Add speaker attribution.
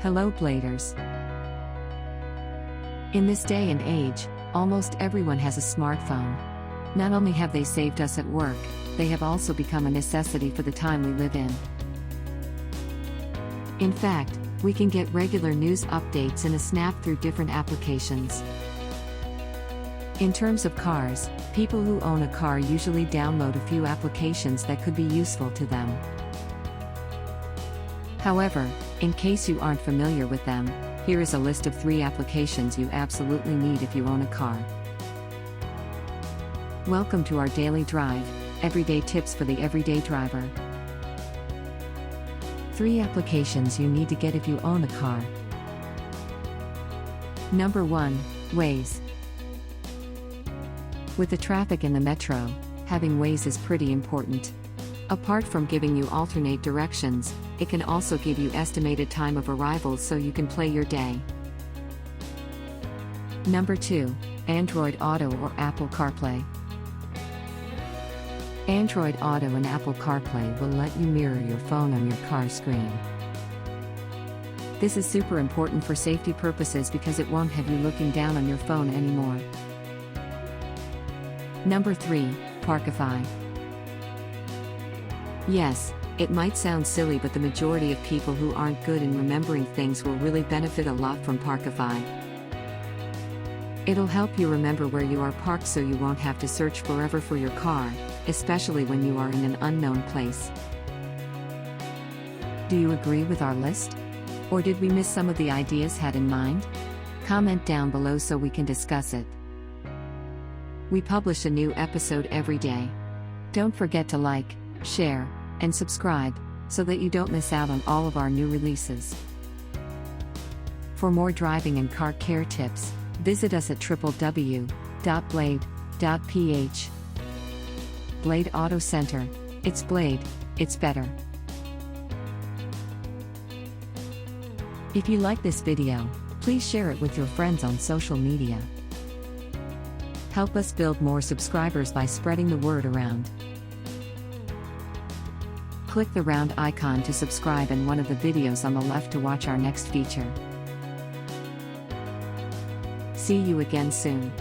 Speaker 1: Hello Bladers. In this day and age, almost everyone has a smartphone. Not only have they saved us at work, they have also become a necessity for the time we live in. In fact, we can get regular news updates in a snap through different applications. In terms of cars, people who own a car usually download a few applications that could be useful to them. However, in case you aren't familiar with them, here is a list of 3 applications you absolutely need if you own a car. Welcome to our daily drive, everyday tips for the everyday driver. 3 applications you need to get if you own a car. Number 1, Waze. With the traffic in the metro, having Waze is pretty important. Apart from giving you alternate directions, it can also give you estimated time of arrival so you can play your day. Number 2, Android Auto or Apple CarPlay. Android Auto and Apple CarPlay will let you mirror your phone on your car screen. This is super important for safety purposes because it won't have you looking down on your phone anymore. Number 3, Parkify. Yes, it might sound silly, but the majority of people who aren't good in remembering things will really benefit a lot from Parkify. It'll help you remember where you are parked so you won't have to search forever for your car, especially when you are in an unknown place. Do you agree with our list? Or did we miss some of the ideas had in mind? Comment down below so we can discuss it. We publish a new episode every day. Don't forget to like, share, and subscribe, so that you don't miss out on all of our new releases. For more driving and car care tips, visit us at www.blade.ph. Blade Auto Center. It's Blade, it's better. If you like this video, please share it with your friends on social media. Help us build more subscribers by spreading the word around. Click the round icon to subscribe and one of the videos on the left to watch our next feature. See you again soon.